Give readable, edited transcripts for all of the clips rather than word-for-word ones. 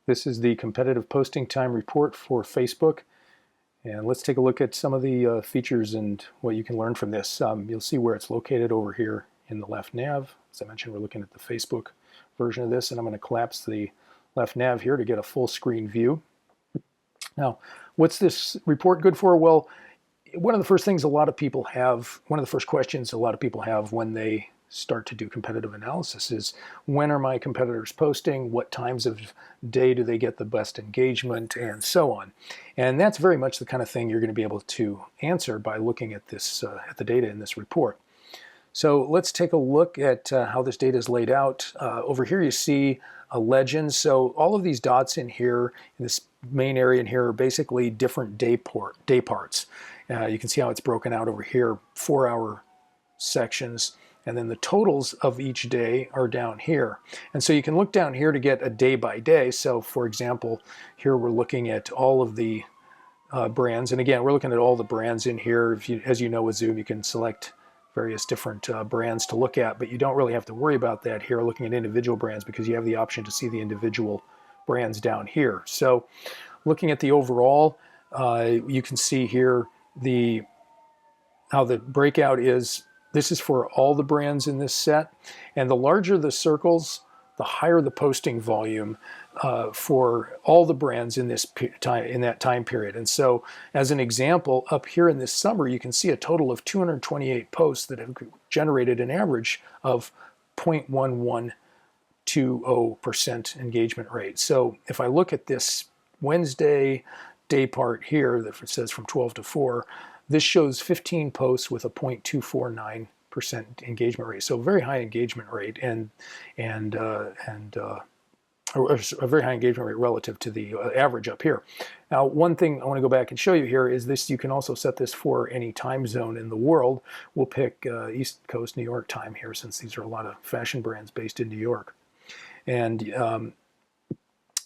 This is the competitive posting time report for Facebook. And let's take a look at some of the features and what you can learn from this. You'll see where it's located over here in the left nav. As I mentioned, we're looking at the Facebook version of this, and I'm going to collapse the left nav here to get a full screen view. Now, what's this report good for? Well, one of the first questions a lot of people have when they start to do competitive analysis is, when are my competitors posting? What times of day do they get the best engagement? And so on. And that's very much the kind of thing you're going to be able to answer by looking at this, at the data in this report. So let's take a look at how this data is laid out. Over here you see a legend. So all of these dots in here, in this main area in here, are basically different day parts. You can see how it's broken out over here, 4-hour sections. And then the totals of each day are down here. And so you can look down here to get a day by day. So for example, here we're looking at all of the brands. And again, we're looking at all the brands in here. As you know, with Zoom, you can select various different brands to look at, but you don't really have to worry about that here looking at individual brands, because you have the option to see the individual brands down here. So looking at the overall, you can see here how the breakout is. This is for all the brands in this set, and the larger the circles, the higher the posting volume for all the brands in that time period. And so, as an example, up here in this summer, you can see a total of 228 posts that have generated an average of 0.1120% engagement rate. So, if I look at this Wednesday day part here that says from 12 to 4. This shows 15 posts with a 0.249% engagement rate. So very high engagement rate, and a very high engagement rate relative to the average up here. Now, one thing I want to go back and show you here is this. You can also set this for any time zone in the world. We'll pick East Coast New York time here, since these are a lot of fashion brands based in New York.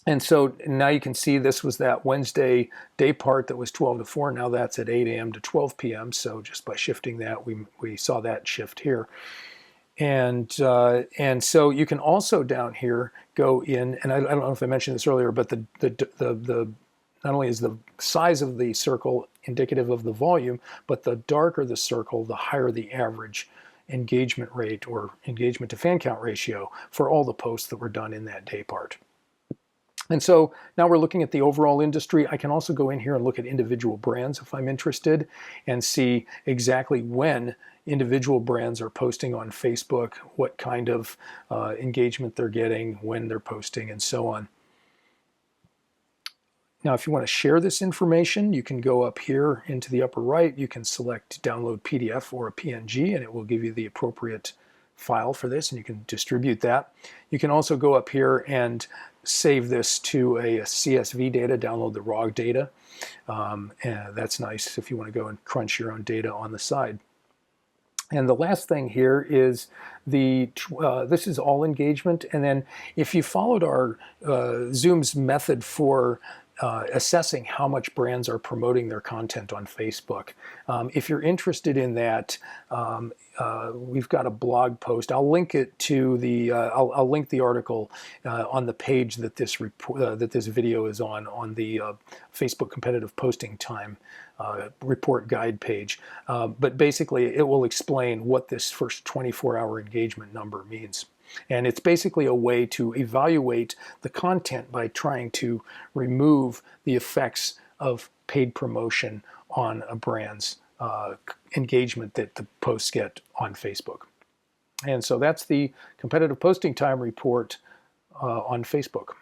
And so now you can see this was that Wednesday day part that was 12 to 4. Now that's at 8 a.m. to 12 p.m. So just by shifting that, we saw that shift here. And so you can also down here go in, and I don't know if I mentioned this earlier, but not only is the size of the circle indicative of the volume, but the darker the circle, the higher the average engagement rate, or engagement to fan count ratio, for all the posts that were done in that day part. And so now we're looking at the overall industry. I can also go in here and look at individual brands if I'm interested, and see exactly when individual brands are posting on Facebook, what kind of engagement they're getting, when they're posting, and so on. Now, if you want to share this information, you can go up here into the upper right. You can select download PDF or a PNG, and it will give you the appropriate file for this, and you can distribute that. You can also go up here and save this to a CSV data, download the raw data. And that's nice if you want to go and crunch your own data on the side. And the last thing here is this is all engagement. And then if you followed our Zoom's method for assessing how much brands are promoting their content on Facebook, if you're interested in that, we've got a blog post. I'll link it to the. I'll link the article on the page that this video is on the Facebook Competitive Posting Time report guide page. But basically, it will explain what this first 24-hour engagement number means. And it's basically a way to evaluate the content by trying to remove the effects of paid promotion on a brand's engagement that the posts get on Facebook. And so that's the competitive posting time report on Facebook.